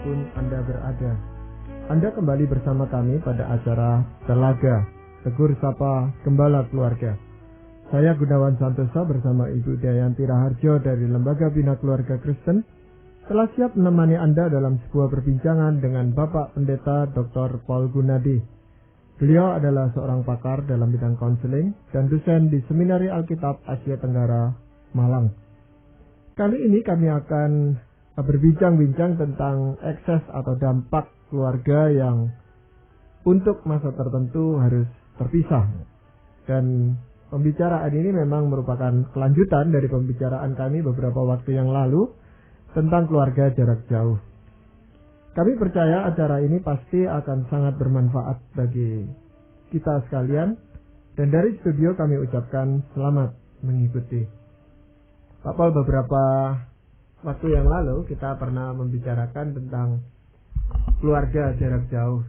dimanapun Anda berada. Anda kembali bersama kami pada acara Telaga, Tegur Sapa Gembala Keluarga. Saya Gunawan Santosa bersama Ibu Dayanti Raharjo dari Lembaga Bina Keluarga Kristen telah siap menemani Anda dalam sebuah perbincangan dengan Bapak Pendeta Dr. Paul Gunadi. Beliau adalah seorang pakar dalam bidang konseling dan dosen di Seminari Alkitab Asia Tenggara, Malang. Kali ini kami akan berbincang-bincang tentang ekses atau dampak keluarga yang untuk masa tertentu harus terpisah. Dan pembicaraan ini memang merupakan kelanjutan dari pembicaraan kami beberapa waktu yang lalu tentang keluarga jarak jauh. Kami percaya acara ini pasti akan sangat bermanfaat bagi kita sekalian, dan dari studio kami ucapkan selamat mengikuti. Pak Paul, beberapa waktu yang lalu kita pernah membicarakan tentang keluarga jarak jauh,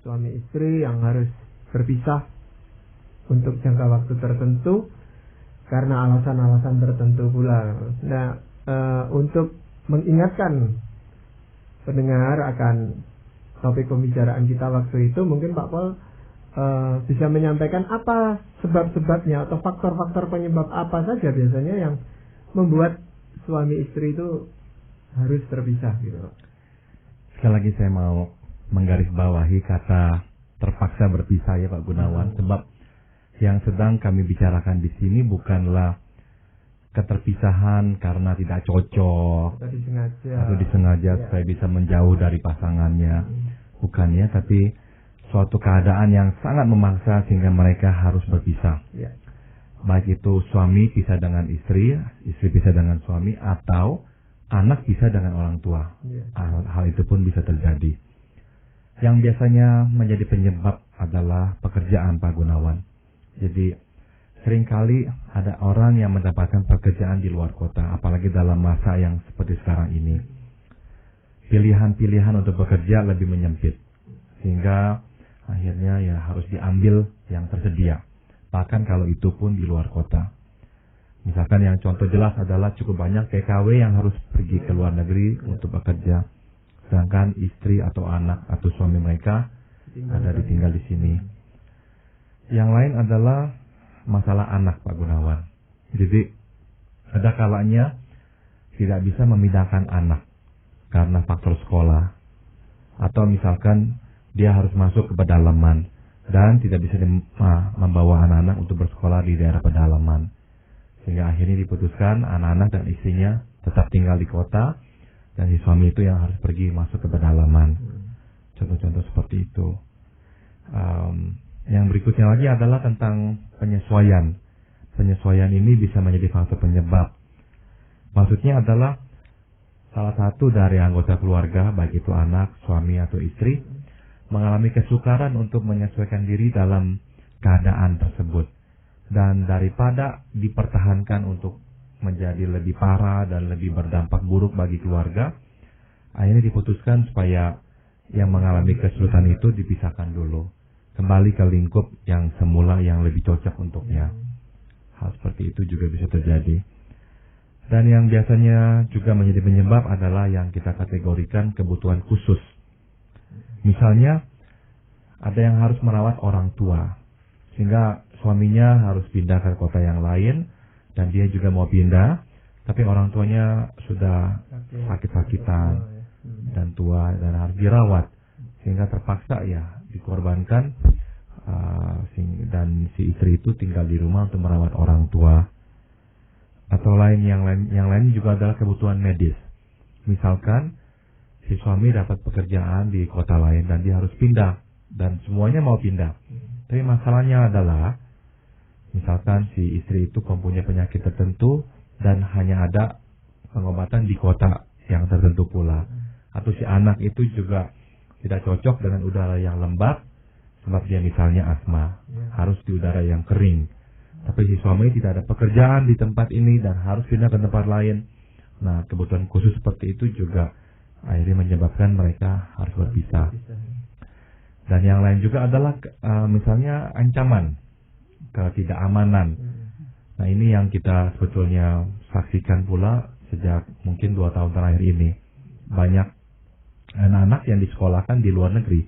suami istri yang harus berpisah untuk jangka waktu tertentu karena alasan-alasan tertentu pula. Nah, untuk mengingatkan pendengar akan topik pembicaraan kita waktu itu, mungkin Pak Paul bisa menyampaikan apa sebab-sebabnya atau faktor-faktor penyebab apa saja biasanya yang membuat suami istri itu harus terpisah gitu. Sekali lagi saya mau menggarisbawahi kata terpaksa berpisah ya Pak Gunawan, sebab yang sedang kami bicarakan di sini bukanlah keterpisahan karena tidak cocok atau disengaja supaya bisa menjauh dari pasangannya, bukannya, tapi suatu keadaan yang sangat memaksa sehingga mereka harus berpisah. Baik itu suami pisah dengan istri, istri pisah dengan suami, atau anak pisah dengan orang tua. Hal itu pun bisa terjadi. Yang biasanya menjadi penyebab adalah pekerjaan, Pak Gunawan. Jadi seringkali ada orang yang mendapatkan pekerjaan di luar kota, apalagi dalam masa yang seperti sekarang ini. Pilihan-pilihan untuk bekerja lebih menyempit, sehingga akhirnya ya harus diambil yang tersedia. Bahkan kalau itu pun di luar kota. Misalkan yang contoh jelas adalah cukup banyak TKW yang harus pergi ke luar negeri untuk bekerja, sedangkan istri atau anak atau suami mereka ada ditinggal di sini. Yang lain adalah masalah anak, Pak Gunawan. Jadi ada kalanya tidak bisa memindahkan anak karena faktor sekolah, atau misalkan dia harus masuk ke pedalaman dan tidak bisa membawa anak-anak untuk bersekolah di daerah pedalaman, sehingga akhirnya diputuskan anak-anak dan istrinya tetap tinggal di kota dan si suami itu yang harus pergi masuk ke pedalaman. Contoh-contoh seperti itu. Yang berikutnya lagi adalah tentang penyesuaian. Penyesuaian ini bisa menjadi faktor penyebab. Maksudnya adalah salah satu dari anggota keluarga, baik itu anak, suami atau istri, mengalami kesukaran untuk menyesuaikan diri dalam keadaan tersebut. Dan daripada dipertahankan untuk menjadi lebih parah dan lebih berdampak buruk bagi keluarga, akhirnya diputuskan supaya yang mengalami kesulitan itu dipisahkan dulu, kembali ke lingkup yang semula yang lebih cocok untuknya. Hal seperti itu juga bisa terjadi. Dan yang biasanya juga menjadi penyebab adalah yang kita kategorikan kebutuhan khusus. Misalnya, ada yang harus merawat orang tua, sehingga suaminya harus pindah ke kota yang lain, dan dia juga mau pindah, tapi orang tuanya sudah sakit-sakitan dan tua dan harus dirawat, sehingga terpaksa ya dikorbankan, dan si istri itu tinggal di rumah untuk merawat orang tua. Atau yang lain juga adalah kebutuhan medis. Misalkan si suami dapat pekerjaan di kota lain dan dia harus pindah, dan semuanya mau pindah. Tapi masalahnya adalah misalkan si istri itu mempunyai penyakit tertentu dan hanya ada pengobatan di kota yang tertentu pula. Atau si anak itu juga tidak cocok dengan udara yang lembab, sebab dia misalnya asma, harus di udara yang kering. Tapi si suami tidak ada pekerjaan di tempat ini dan harus pindah ke tempat lain. Nah, kebutuhan khusus seperti itu juga akhirnya menyebabkan mereka harus berpisah. Dan yang lain juga adalah misalnya ancaman, ketidakamanan. Nah, ini yang kita sebetulnya saksikan pula sejak mungkin 2 tahun terakhir ini. Banyak anak-anak yang disekolahkan di luar negeri,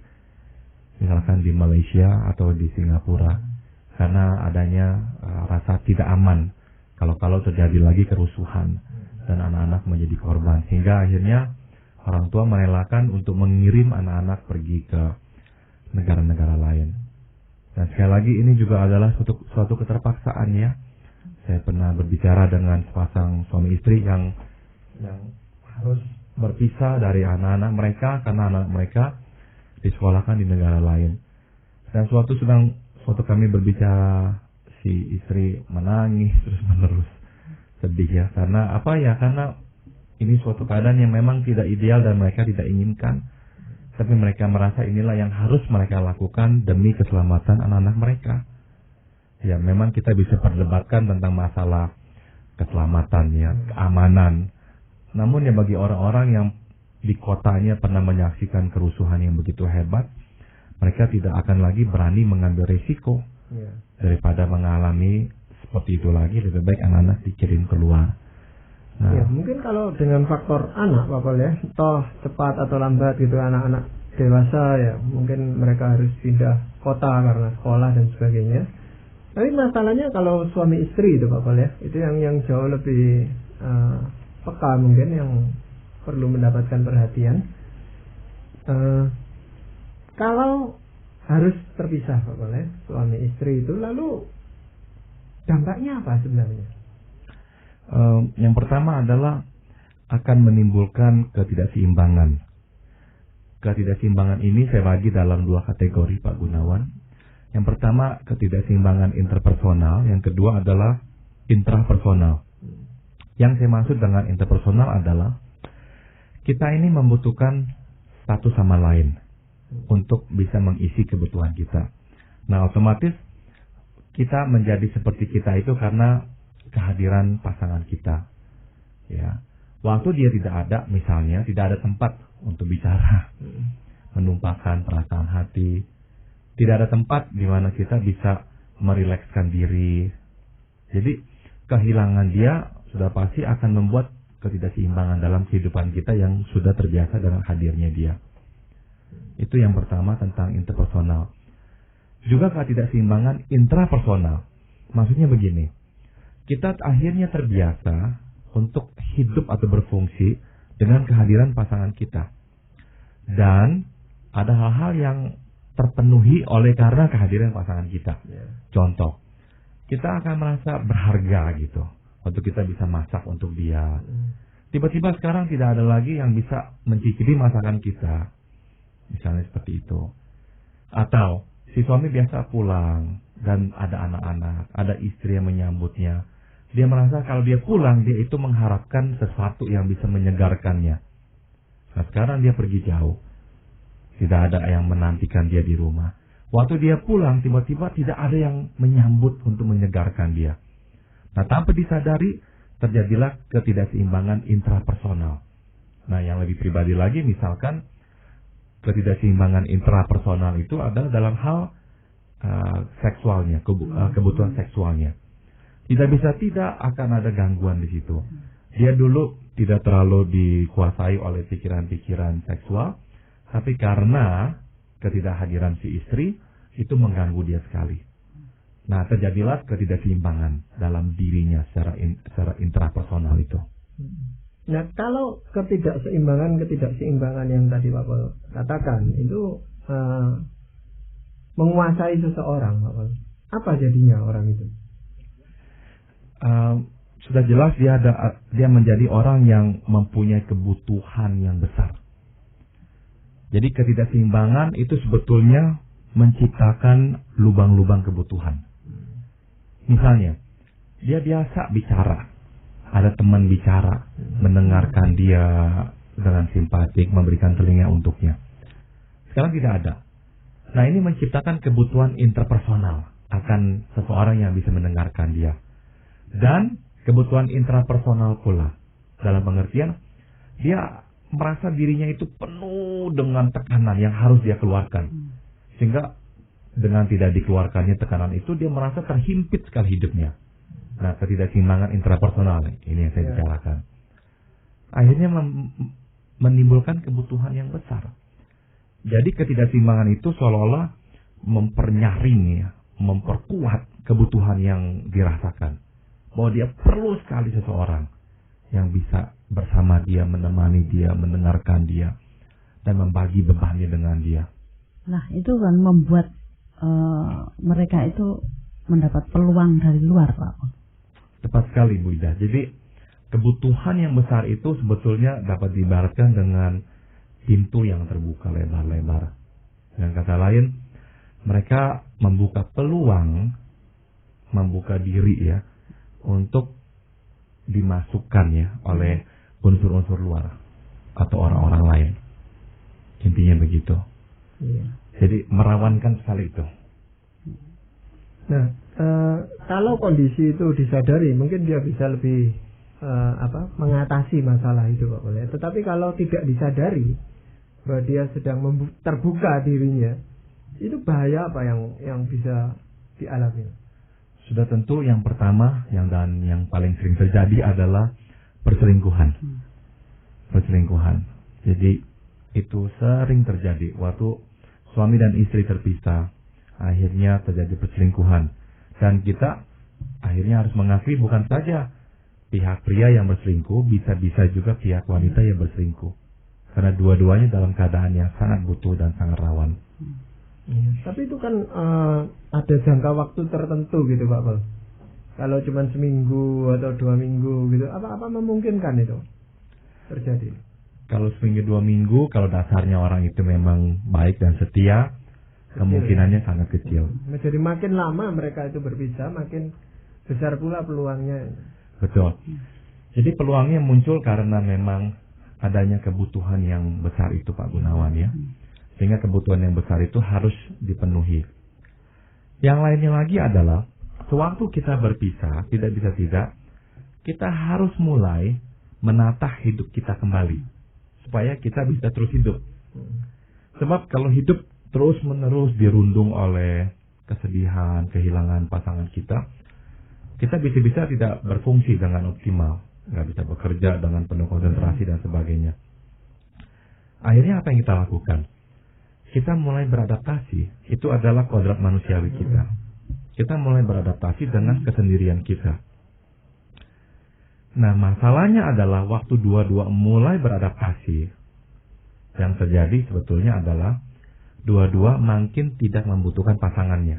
misalkan di Malaysia atau di Singapura, karena adanya rasa tidak aman kalau terjadi lagi kerusuhan dan anak-anak menjadi korban, sehingga akhirnya orang tua merelakan untuk mengirim anak-anak pergi ke negara-negara lain. Dan sekali lagi ini juga adalah suatu keterpaksaan ya. Saya pernah berbicara dengan sepasang suami istri yang harus berpisah dari anak-anak mereka karena anak mereka disekolahkan di negara lain. Dan suatu kami berbicara, si istri menangis terus menerus, sedih ya. Karena apa ya? Karena ini suatu keadaan yang memang tidak ideal dan mereka tidak inginkan. Tapi mereka merasa inilah yang harus mereka lakukan demi keselamatan anak-anak mereka. Ya, memang kita bisa perdebatkan tentang masalah keselamatan ya, keamanan. Namun ya bagi orang-orang yang di kotanya pernah menyaksikan kerusuhan yang begitu hebat, mereka tidak akan lagi berani mengambil risiko. Daripada mengalami seperti itu lagi, lebih baik anak-anak dikirim keluar. Nah, ya, mungkin kalau dengan faktor anak, Bapak ya, toh cepat atau lambat gitu anak-anak dewasa ya, mungkin mereka harus pindah kota karena sekolah dan sebagainya. Tapi masalahnya kalau suami istri itu, Bapak ya, itu yang jauh lebih peka mungkin, yang perlu mendapatkan perhatian. Kalau harus terpisah, Bapak ya, suami istri itu, lalu dampaknya apa sebenarnya? Yang pertama adalah akan menimbulkan ketidakseimbangan. Ketidakseimbangan ini saya bagi dalam dua kategori, Pak Gunawan. Yang pertama ketidakseimbangan interpersonal, yang kedua adalah intrapersonal. Yang saya maksud dengan interpersonal adalah kita ini membutuhkan satu sama lain untuk bisa mengisi kebutuhan kita. Nah, otomatis kita menjadi seperti kita itu karena kehadiran pasangan kita. Ya. Waktu dia tidak ada, misalnya tidak ada tempat untuk bicara, menumpahkan perasaan hati, tidak ada tempat di mana kita bisa merilekskan diri. Jadi kehilangan dia sudah pasti akan membuat ketidakseimbangan dalam kehidupan kita yang sudah terbiasa dengan hadirnya dia. Itu yang pertama tentang interpersonal. Juga ketidakseimbangan intrapersonal. Maksudnya begini, kita akhirnya terbiasa untuk hidup atau berfungsi dengan kehadiran pasangan kita. Dan ada hal-hal yang terpenuhi oleh karena kehadiran pasangan kita. Contoh, kita akan merasa berharga gitu, untuk kita bisa masak untuk dia. Tiba-tiba sekarang tidak ada lagi yang bisa mencicipi masakan kita. Misalnya seperti itu. Atau si suami biasa pulang dan ada anak-anak, ada istri yang menyambutnya. Dia merasa kalau dia pulang, dia itu mengharapkan sesuatu yang bisa menyegarkannya. Nah, sekarang dia pergi jauh. Tidak ada yang menantikan dia di rumah. Waktu dia pulang, tiba-tiba tidak ada yang menyambut untuk menyegarkan dia. Nah, tanpa disadari, terjadilah ketidakseimbangan intrapersonal. Nah, yang lebih pribadi lagi, misalkan ketidakseimbangan intrapersonal itu adalah dalam hal seksualnya, kebutuhan seksualnya. Tidak bisa tidak akan ada gangguan di situ. Dia dulu tidak terlalu dikuasai oleh pikiran-pikiran seksual, tapi karena ketidakhadiran si istri itu mengganggu dia sekali. Nah, terjadilah ketidakseimbangan dalam dirinya secara intrapersonal itu. Nah, kalau ketidakseimbangan yang tadi Bapak katakan itu menguasai seseorang, Bapak, apa jadinya orang itu? Sudah jelas dia menjadi orang yang mempunyai kebutuhan yang besar. Jadi ketidakseimbangan itu sebetulnya menciptakan lubang-lubang kebutuhan. Misalnya, dia biasa bicara, ada teman bicara, mendengarkan dia dengan simpatik, memberikan telinga untuknya. Sekarang tidak ada. Nah, ini menciptakan kebutuhan interpersonal akan seseorang yang bisa mendengarkan dia. Dan kebutuhan intrapersonal pula, dalam pengertian dia merasa dirinya itu penuh dengan tekanan yang harus dia keluarkan, sehingga dengan tidak dikeluarkannya tekanan itu dia merasa terhimpit sekali hidupnya. Nah, ketidakseimbangan intrapersonal ini yang saya bicarakan, akhirnya menimbulkan kebutuhan yang besar. Jadi ketidakseimbangan itu seolah-olah mempernyaring ya, memperkuat kebutuhan yang dirasakan. Bahwa dia perlu sekali seseorang yang bisa bersama dia, menemani dia, mendengarkan dia, dan membagi bebannya dengan dia. Nah, itu kan membuat mereka itu mendapat peluang dari luar, Pak. Tepat sekali, Bu Ida. Jadi kebutuhan yang besar itu sebetulnya dapat diibaratkan dengan pintu yang terbuka lebar-lebar. Dengan kata lain, mereka membuka peluang, membuka diri ya, untuk dimasukkan ya oleh unsur-unsur luar atau orang-orang lain. Intinya begitu. Iya. Jadi merawankan sekali itu. Nah, kalau kondisi itu disadari, mungkin dia bisa lebih mengatasi masalah itu, Pak Boleh. Tetapi kalau tidak disadari bahwa dia sedang terbuka dirinya, itu bahaya apa yang bisa dialami? Sudah tentu yang pertama yang paling sering terjadi adalah perselingkuhan. Perselingkuhan. Jadi itu sering terjadi waktu suami dan istri terpisah, akhirnya terjadi perselingkuhan. Dan kita akhirnya harus mengakui bukan saja pihak pria yang berselingkuh, bisa-bisa juga pihak wanita yang berselingkuh. Karena dua-duanya dalam keadaan yang sangat butuh dan sangat rawan. Tapi itu kan ada jangka waktu tertentu gitu, Pak Pol. Kalau cuma seminggu atau 2 minggu gitu, apa memungkinkan itu terjadi? Kalau seminggu 2 minggu, kalau dasarnya orang itu memang baik dan setia, kemungkinannya sangat kecil. Jadi makin lama mereka itu berpisah, makin besar pula peluangnya. Betul. Jadi peluangnya muncul karena memang adanya kebutuhan yang besar itu, Pak Gunawan ya. Sehingga kebutuhan yang besar itu harus dipenuhi. Yang lainnya lagi adalah, sewaktu kita berpisah, tidak bisa tidak, kita harus mulai menata hidup kita kembali. Supaya kita bisa terus hidup. Sebab kalau hidup terus-menerus dirundung oleh kesedihan, kehilangan pasangan kita bisa-bisa tidak berfungsi dengan optimal. Nggak bisa bekerja dengan penuh konsentrasi dan sebagainya. Akhirnya apa yang kita lakukan? Kita mulai beradaptasi. Itu adalah kodrat manusiawi kita. Kita mulai beradaptasi dengan kesendirian kita. Nah, masalahnya adalah waktu dua-dua mulai beradaptasi, yang terjadi sebetulnya adalah dua-dua makin tidak membutuhkan pasangannya.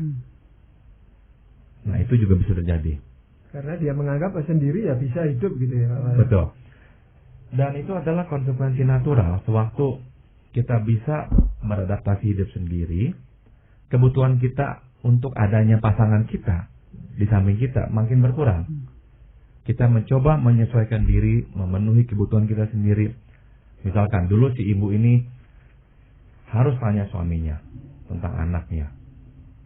Nah, itu juga bisa terjadi. Karena dia menganggap sendiri ya bisa hidup gitu ya, Pak. Betul. Dan itu adalah konsekuensi natural. Sewaktu kita bisa beradaptasi hidup sendiri, kebutuhan kita untuk adanya pasangan kita di samping kita makin berkurang. Kita mencoba menyesuaikan diri, memenuhi kebutuhan kita sendiri. Misalkan dulu si ibu ini harus tanya suaminya tentang anaknya.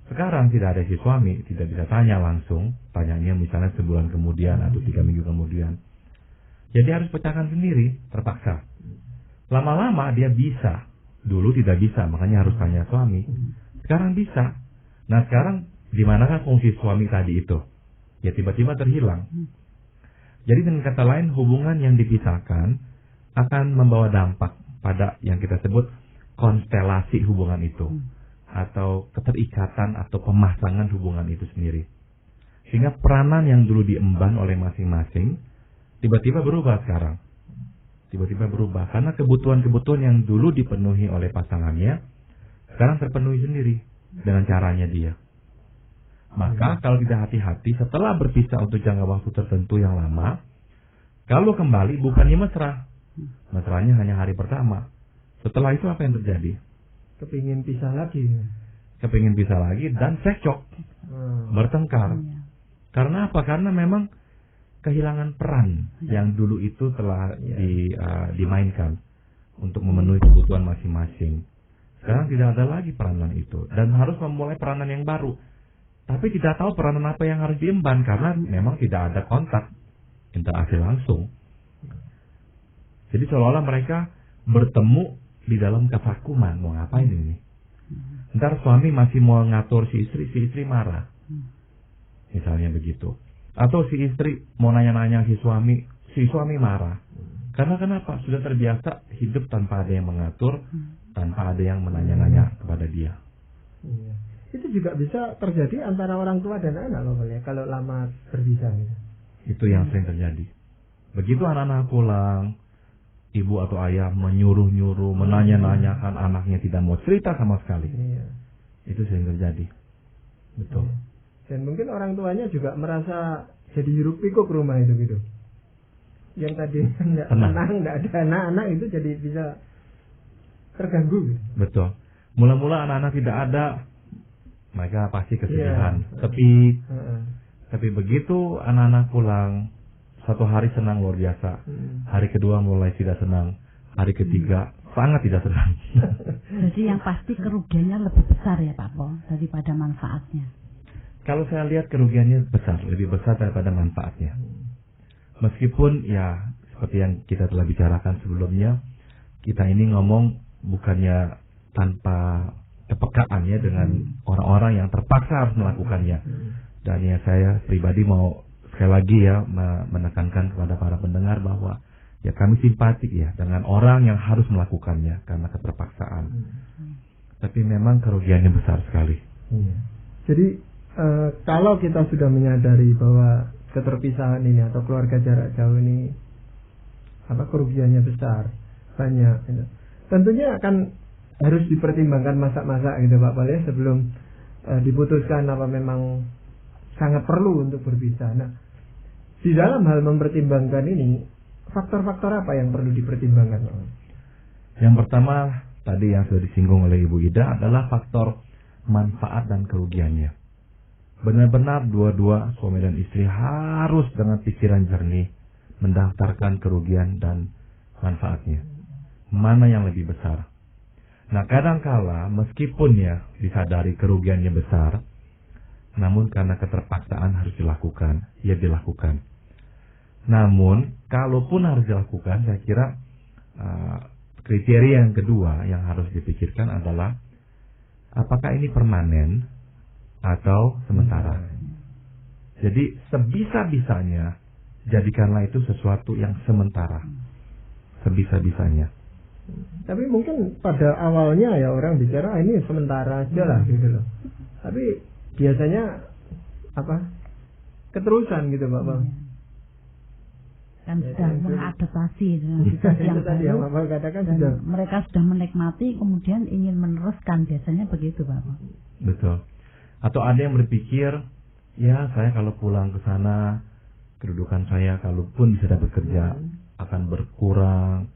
Sekarang tidak ada si suami, tidak bisa tanya langsung. Tanyanya misalnya sebulan kemudian atau 3 minggu kemudian. Jadi harus pecahkan sendiri, terpaksa. Lama-lama dia bisa. Dulu tidak bisa, makanya harus tanya suami. Sekarang bisa. Nah sekarang dimanakah fungsi suami tadi itu? Ya tiba-tiba terhilang. Jadi dengan kata lain, hubungan yang dipisahkan akan membawa dampak pada yang kita sebut konstelasi hubungan itu. Atau keterikatan atau pemasangan hubungan itu sendiri. Sehingga peranan yang dulu diemban oleh masing-masing, tiba-tiba berubah sekarang. Tiba-tiba berubah. Karena kebutuhan-kebutuhan yang dulu dipenuhi oleh pasangannya, sekarang terpenuhi sendiri dengan caranya dia. Maka kalau tidak hati-hati setelah berpisah untuk jangka waktu tertentu yang lama, kalau kembali bukannya mesra. Mesranya hanya hari pertama. Setelah itu apa yang terjadi? Kepingin pisah lagi. Kepingin pisah lagi dan cekcok. Bertengkar. Karena apa? Karena memang kehilangan peran yang dulu itu telah dimainkan untuk memenuhi kebutuhan masing-masing. Sekarang tidak ada lagi peranan itu. Dan harus memulai peranan yang baru. Tapi tidak tahu peranan apa yang harus diemban karena memang tidak ada kontak interaksi langsung. Jadi seolah-olah mereka bertemu di dalam kevakuman. Mau ngapain ini? Ntar suami masih mau ngatur si istri marah. Misalnya begitu. Atau si istri mau nanya-nanya si suami marah. Karena kenapa? Sudah terbiasa hidup tanpa ada yang mengatur, tanpa ada yang menanya-nanya kepada dia. Iya. Itu juga bisa terjadi antara orang tua dan anak loh, ya, kalau lama berpisah. Ya. Itu yang sering terjadi. Begitu anak-anak pulang, ibu atau ayah menyuruh-nyuruh, menanya-nanyakan, anaknya tidak mau cerita sama sekali. Iya. Itu sering terjadi. Betul. Iya. Dan mungkin orang tuanya juga merasa jadi hiruk pikuk rumah itu gitu. Yang tadi nggak tenang, nggak ada anak-anak itu jadi bisa terganggu. Betul. Mula-mula anak-anak tidak ada, mereka pasti kesedihan, sepi. Tapi begitu anak-anak pulang, satu hari senang luar biasa, hari kedua mulai tidak senang, hari ketiga sangat tidak senang. Jadi yang pasti kerugiannya lebih besar ya Pak Po daripada manfaatnya. Kalau saya lihat kerugiannya besar, lebih besar daripada manfaatnya. Meskipun ya seperti yang kita telah bicarakan sebelumnya, kita ini ngomong bukannya tanpa kepekaan ya dengan orang-orang yang terpaksa harus melakukannya. Dan ya saya pribadi mau sekali lagi ya menekankan kepada para pendengar bahwa ya kami simpatik ya dengan orang yang harus melakukannya karena keterpaksaan. Tapi memang kerugiannya besar sekali. Jadi kalau kita sudah menyadari bahwa keterpisahan ini atau keluarga jarak jauh ini kerugiannya besar, banyak, tentunya akan harus dipertimbangkan masa-masa gitu Pak Pal ya, sebelum diputuskan apa memang sangat perlu untuk berpisah. Nah, di dalam hal mempertimbangkan ini, faktor-faktor apa yang perlu dipertimbangkan? Yang pertama tadi yang sudah disinggung oleh Ibu Ida adalah faktor manfaat dan kerugiannya. Benar-benar dua-dua suami dan istri harus dengan pikiran jernih mendaftarkan kerugian dan manfaatnya. Mana yang lebih besar? Nah, kadangkala meskipun ya disadari kerugiannya besar, namun karena keterpaksaan harus dilakukan, ya dilakukan. Namun, kalaupun harus dilakukan, saya kira kriteria yang kedua yang harus dipikirkan adalah apakah ini permanen atau sementara. Jadi sebisa-bisanya jadikanlah itu sesuatu yang sementara. Sebisa-bisanya. Tapi mungkin pada awalnya ya orang bicara ini sementara aja lah gitu loh. Tapi biasanya keterusan gitu Pak Bang. Kan sudah mengadaptasi dengan situasi yang baru dan mereka sudah menikmati kemudian ingin meneruskan, biasanya begitu Pak. Betul. Atau ada yang berpikir, ya saya kalau pulang ke sana kedudukan saya kalaupun bisa dapat kerja akan berkurang.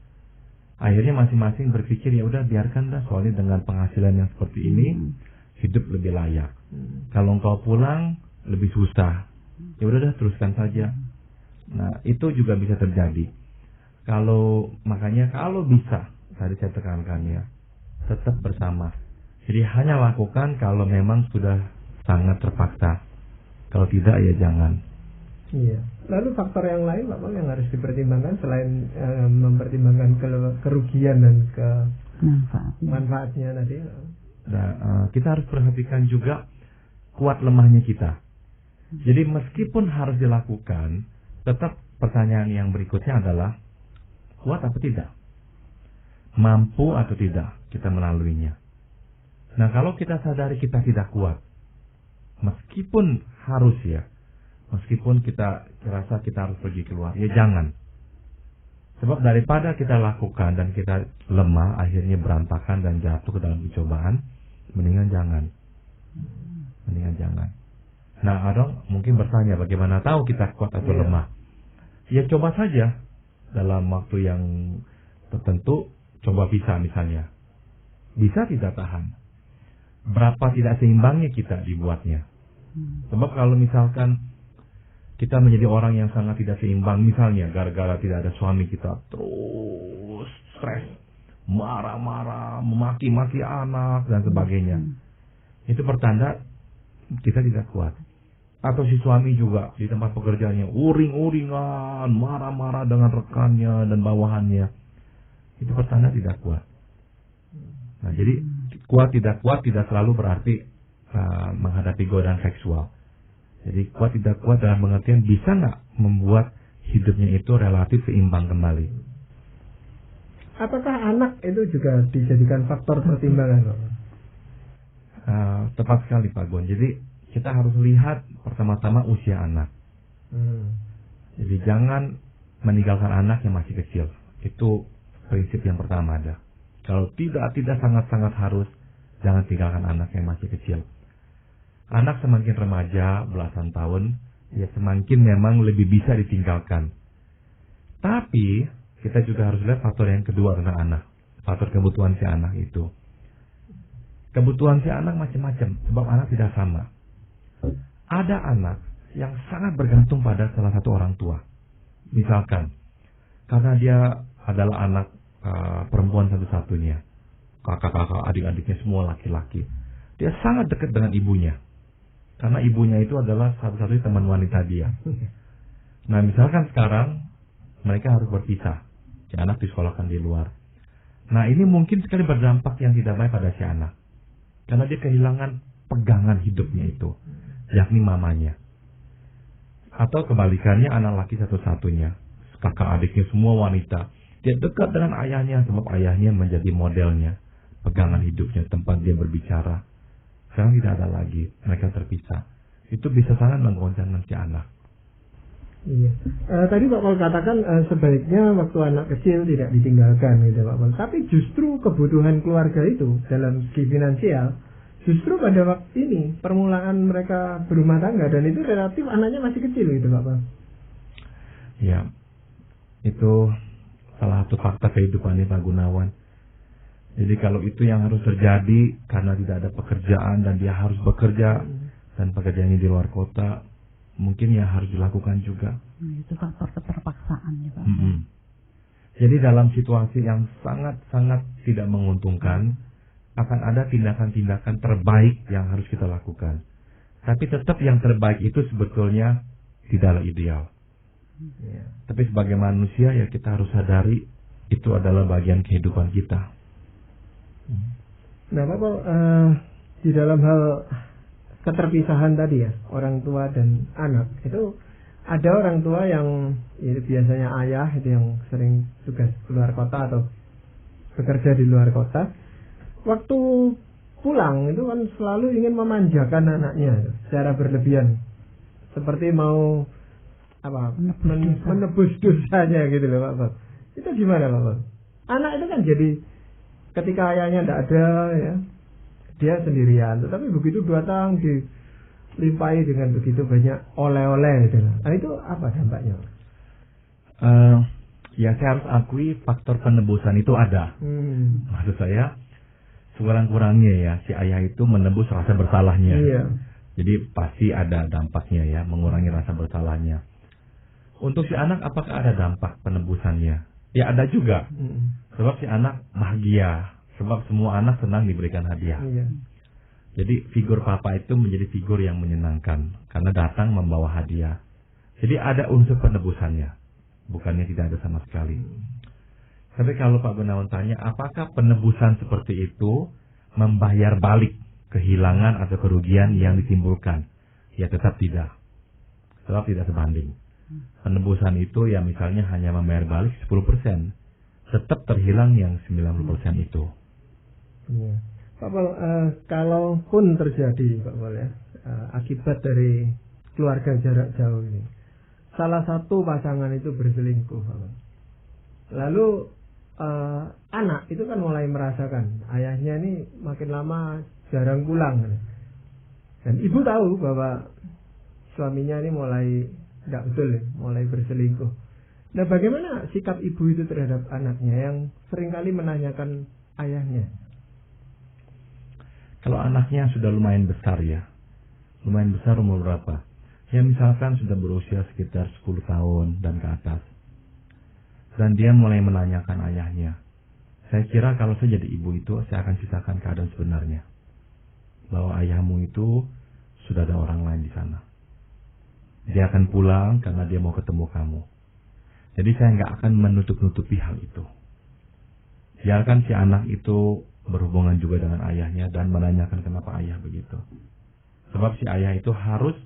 Akhirnya masing-masing berpikir ya udah biarkanlah, soalnya dengan penghasilan yang seperti ini hidup lebih layak. Kalau engkau pulang lebih susah, ya udah teruskan saja. Nah itu juga bisa terjadi. Makanya kalau bisa, tadi saya tekankan ya, tetap bersama. Jadi hanya lakukan kalau memang sudah sangat terpaksa. Kalau tidak ya jangan. Iya. Lalu faktor yang lain Pak Bang yang harus dipertimbangkan selain mempertimbangkan kerugian dan manfaatnya tadi. Nah, kita harus perhatikan juga kuat lemahnya kita. Jadi meskipun harus dilakukan, tetap pertanyaan yang berikutnya adalah kuat atau tidak? Mampu atau tidak kita melaluinya? Nah, kalau kita sadari kita tidak kuat, meskipun harus ya, meskipun kita rasa kita harus pergi keluar, ya jangan. Sebab daripada kita lakukan dan kita lemah, akhirnya berantakan dan jatuh ke dalam pencobaan, mendingan jangan. Mendingan jangan. Nah, orang mungkin bertanya, bagaimana tahu kita kuat atau lemah? Ya coba saja dalam waktu yang tertentu, coba pisah misalnya. Bisa tidak tahan? Berapa tidak seimbangnya kita dibuatnya? Sebab kalau misalkan kita menjadi orang yang sangat tidak seimbang, misalnya gara-gara tidak ada suami, kita terus stres, marah-marah, memaki-maki anak dan sebagainya, itu pertanda kita tidak kuat. Atau si suami juga di tempat pekerjaannya uring-uringan, marah-marah dengan rekannya dan bawahannya, itu pertanda tidak kuat. Nah, jadi kuat tidak selalu berarti menghadapi godaan seksual. Jadi kuat tidak kuat dalam pengertian bisa nggak membuat hidupnya itu relatif seimbang kembali. Apakah anak itu juga dijadikan faktor pertimbangan, Pak? Tepat sekali Pak Gon. Jadi kita harus lihat pertama-tama usia anak. Jadi jangan meninggalkan anak yang masih kecil. Itu prinsip yang pertama ada. Kalau tidak sangat-sangat harus, jangan tinggalkan anak yang masih kecil. Anak semakin remaja, belasan tahun, ya semakin memang lebih bisa ditinggalkan. Tapi kita juga harus lihat faktor yang kedua tentang anak. Faktor kebutuhan si anak itu. Kebutuhan si anak macam-macam, sebab anak tidak sama. Ada anak yang sangat bergantung pada salah satu orang tua. Misalkan, karena dia adalah anak perempuan satu-satunya, kakak-kakak, adik-adiknya semua laki-laki, dia sangat dekat dengan ibunya. Karena ibunya itu adalah satu-satunya teman wanita dia. Nah, misalkan sekarang mereka harus berpisah, si anak disekolahkan di luar. Nah, ini mungkin sekali berdampak yang tidak baik pada si anak. Karena dia kehilangan pegangan hidupnya itu, yakni mamanya. Atau kebalikannya, anak laki satu-satunya, kakak adiknya semua wanita. Dia dekat dengan ayahnya, sebab ayahnya menjadi modelnya, pegangan hidupnya, tempat dia berbicara. Sekarang tidak ada lagi, mereka terpisah. Itu bisa sangat menggoncangkan si anak. Iya. Tadi Pak Paul katakan sebaiknya waktu anak kecil tidak ditinggalkan gitu Pak Paul. Tapi justru kebutuhan keluarga itu dalam segi finansial justru pada waktu ini permulaan mereka berumah tangga dan itu relatif anaknya masih kecil gitu Pak Paul. Ya, itu salah satu fakta kehidupan Pak Gunawan. Jadi kalau itu yang harus terjadi karena tidak ada pekerjaan dan dia harus bekerja dan pekerjaannya di luar kota, mungkin ya harus dilakukan juga. Itu faktor keterpaksaan ya Pak. Jadi dalam situasi yang sangat-sangat tidak menguntungkan, akan ada tindakan-tindakan terbaik yang harus kita lakukan. Tapi tetap yang terbaik itu sebetulnya tidaklah ideal. Tapi sebagai manusia ya kita harus sadari itu adalah bagian kehidupan kita. Nah Pak, di dalam hal keterpisahan tadi ya, orang tua dan anak, itu ada orang tua yang ya, biasanya ayah itu yang sering tugas keluar kota atau bekerja di luar kota. Waktu pulang itu kan selalu ingin memanjakan anaknya secara berlebihan, seperti mau menebus dosanya gitu loh Pak. Itu gimana Pak? Anak itu kan jadi ketika ayahnya tidak ada ya, dia sendirian, tetapi begitu datang dilimpahi dengan begitu banyak oleh-oleh gitu. Nah itu apa dampaknya? Ya saya harus akui faktor penebusan itu ada. Maksud saya sekurang-kurangnya ya si ayah itu menebus rasa bersalahnya. Iya. Jadi pasti ada dampaknya ya, mengurangi rasa bersalahnya. Untuk si anak apakah ada dampak penebusannya? Ya ada juga. Sebab si anak bahagia. Sebab semua anak senang diberikan hadiah. Iya. Jadi figur papa itu menjadi figur yang menyenangkan karena datang membawa hadiah. Jadi ada unsur penebusannya, bukannya tidak ada sama sekali. Tapi kalau Pak Gunawan tanya, apakah penebusan seperti itu membayar balik kehilangan atau kerugian yang ditimbulkan? Ya tetap tidak. Tetap tidak sebanding. Penebusan itu ya misalnya hanya membayar balik 10%. Tetap terhilang yang 90% itu. Iya. Pak Paul, kalaupun terjadi Pak Paul ya, akibat dari keluarga jarak jauh ini, salah satu pasangan itu berselingkuh Pak Paul. Lalu anak itu kan mulai merasakan ayahnya ini makin lama jarang pulang, dan ibu tahu bahwa suaminya ini mulai tidak betul, mulai berselingkuh. Nah bagaimana sikap ibu itu terhadap anaknya yang seringkali menanyakan ayahnya? Kalau anaknya sudah lumayan besar ya, lumayan besar umur berapa? Ya misalkan sudah berusia sekitar 10 tahun dan ke atas. Dan dia mulai menanyakan ayahnya. Saya kira kalau saya jadi ibu itu, saya akan ceritakan keadaan sebenarnya. Bahwa ayahmu itu sudah ada orang lain di sana. Dia akan pulang karena dia mau ketemu kamu. Jadi saya nggak akan menutup-nutupi hal itu. Biarkan si anak itu berhubungan juga dengan ayahnya dan menanyakan kenapa ayah begitu. Sebab si ayah itu harus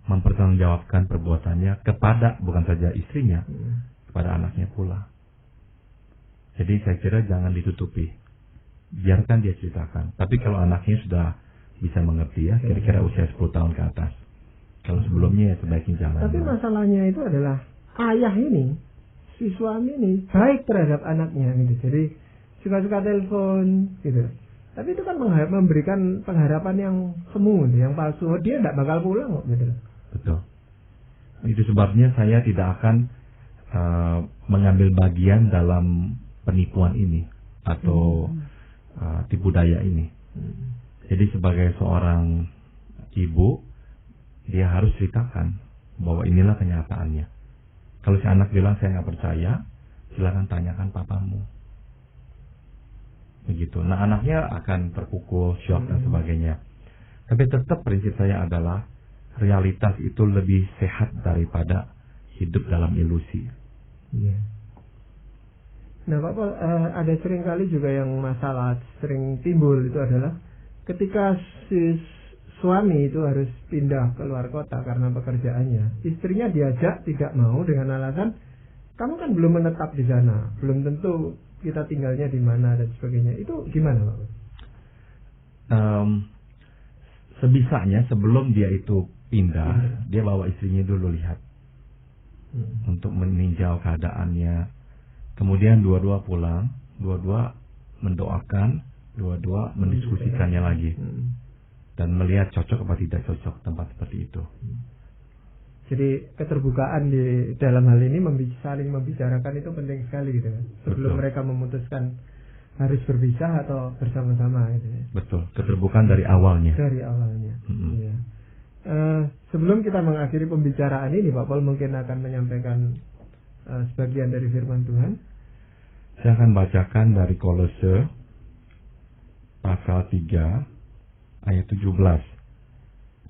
mempertanggungjawabkan perbuatannya kepada bukan saja istrinya, kepada anaknya pula. Jadi saya kira jangan ditutupi, biarkan dia ceritakan. Tapi kalau anaknya sudah bisa mengerti ya, kira-kira usia 10 tahun ke atas. Kalau sebelumnya ya sebaiknya jangan. Tapi masalahnya itu adalah ayah ini, si suami ini baik terhadap anaknya gitu. Jadi suka-suka telepon gitu. Tapi itu kan memberikan pengharapan yang semu, yang palsu. Dia tidak bakal pulang kok gitu. Betul. Itu sebabnya saya tidak akan mengambil bagian dalam penipuan ini atau tipu daya ini. Jadi sebagai seorang ibu, dia harus ceritakan bahwa inilah kenyataannya. Kalau si anak bilang saya nggak percaya, silakan tanyakan papamu. Begitu. Nah, anaknya akan terpukul, shock dan sebagainya. Tapi tetap prinsip saya adalah realitas itu lebih sehat daripada hidup dalam ilusi. Iya. Nah, Pak Paul, ada sering kali juga yang masalah sering timbul itu adalah ketika si suami itu harus pindah keluar kota karena pekerjaannya, istrinya diajak tidak mau dengan alasan kamu kan belum menetap di sana, belum tentu kita tinggalnya di mana dan sebagainya. Itu gimana, Pak? Sebisanya sebelum dia itu pindah, dia bawa istrinya dulu lihat untuk meninjau keadaannya. Kemudian dua-dua pulang, dua-dua mendoakan, dua-dua mendiskusikannya lagi dan melihat cocok apa tidak cocok tempat seperti itu. Jadi keterbukaan di dalam hal ini saling membicarakan itu penting sekali gitu kan. Sebelum Betul. mereka memutuskan harus berpisah atau bersama-sama gitu ya. Betul, keterbukaan dari awalnya. Dari awalnya. Iya. Sebelum kita mengakhiri pembicaraan ini, Pak Paul mungkin akan menyampaikan sebagian dari firman Tuhan. Saya akan bacakan dari Kolose pasal 3 ayat 17.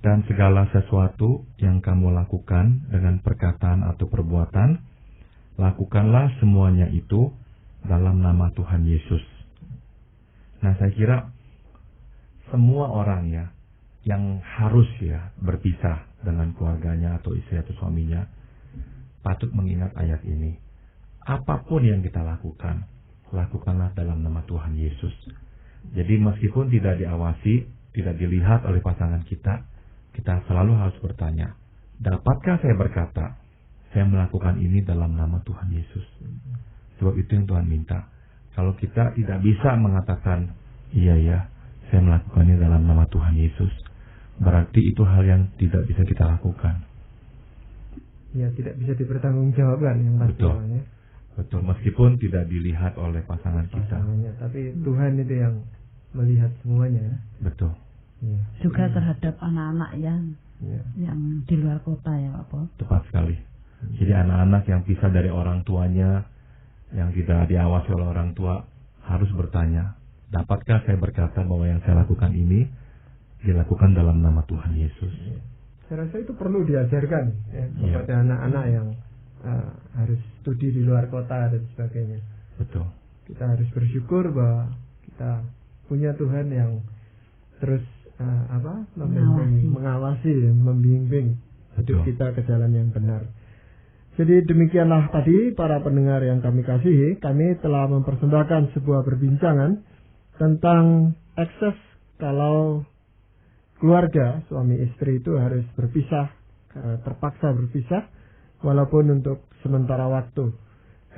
Dan segala sesuatu yang kamu lakukan dengan perkataan atau perbuatan, lakukanlah semuanya itu dalam nama Tuhan Yesus. Nah, saya kira semua orang ya yang harus ya berpisah dengan keluarganya atau istri atau suaminya patut mengingat ayat ini. Apapun yang kita lakukan, lakukanlah dalam nama Tuhan Yesus. Jadi meskipun tidak diawasi, tidak dilihat oleh pasangan kita selalu harus bertanya, dapatkah saya berkata, saya melakukan ini dalam nama Tuhan Yesus? Sebab itu yang Tuhan minta. Kalau kita tidak bisa mengatakan, iya ya, saya melakukan ini dalam nama Tuhan Yesus, berarti itu hal yang tidak bisa kita lakukan. Ya, tidak bisa dipertanggungjawabkan yang pasti. Betul. Betul, meskipun tidak dilihat oleh pasangan kita. Tapi Tuhan itu yang melihat semuanya. Betul. Ya. Juga terhadap anak-anak yang di luar kota ya Pak Paul. Tepat sekali. Jadi anak-anak yang pisah dari orang tuanya, yang tidak diawasi oleh orang tua, harus bertanya, dapatkah saya berkata bahwa yang saya lakukan ini dilakukan dalam nama Tuhan Yesus? Ya. Saya rasa itu perlu diajarkan kepada anak-anak yang harus studi di luar kota dan sebagainya. Betul. Kita harus bersyukur bahwa kita punya Tuhan yang terus mengawasi, membimbing hidup kita ke jalan yang benar. Jadi demikianlah tadi para pendengar yang kami kasihi, kami telah mempersembahkan sebuah perbincangan tentang ekses kalau keluarga suami istri itu harus berpisah, terpaksa berpisah walaupun untuk sementara waktu.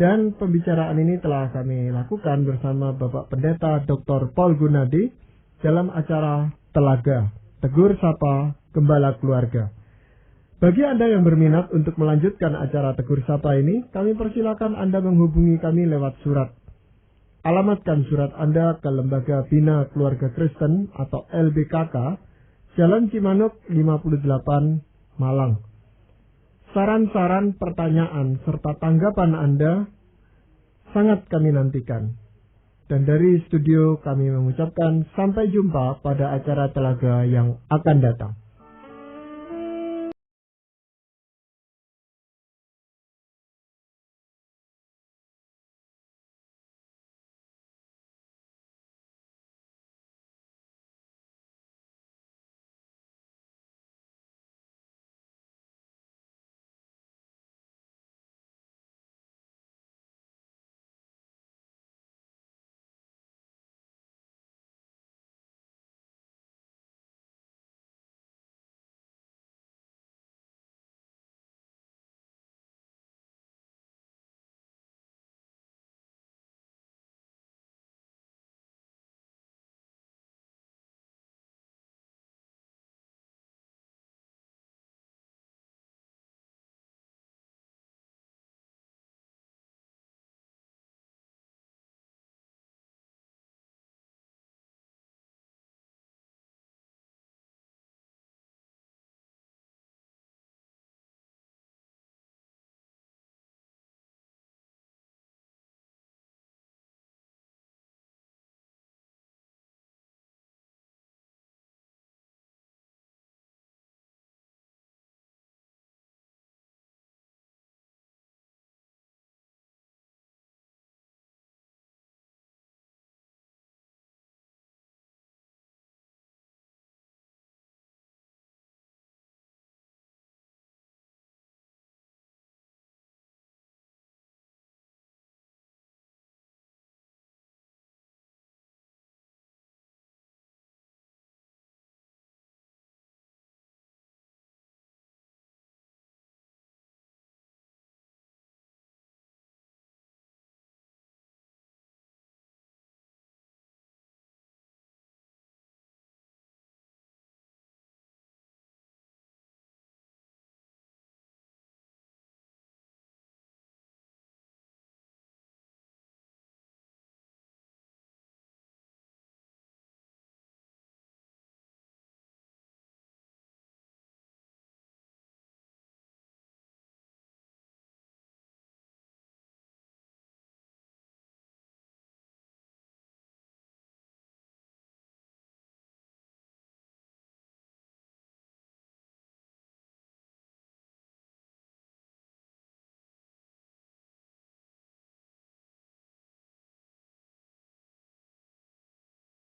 Dan pembicaraan ini telah kami lakukan bersama Bapak Pendeta Dr. Paul Gunadi dalam acara Telaga, Tegur Sapa Gembala Keluarga. Bagi Anda yang berminat untuk melanjutkan acara Tegur Sapa ini, kami persilakan Anda menghubungi kami lewat surat. Alamatkan surat Anda ke Lembaga Bina Keluarga Kristen atau LBKK, Jalan Cimanuk 58, Malang. Saran-saran, pertanyaan, serta tanggapan Anda sangat kami nantikan. Dan dari studio kami mengucapkan sampai jumpa pada acara Telaga yang akan datang.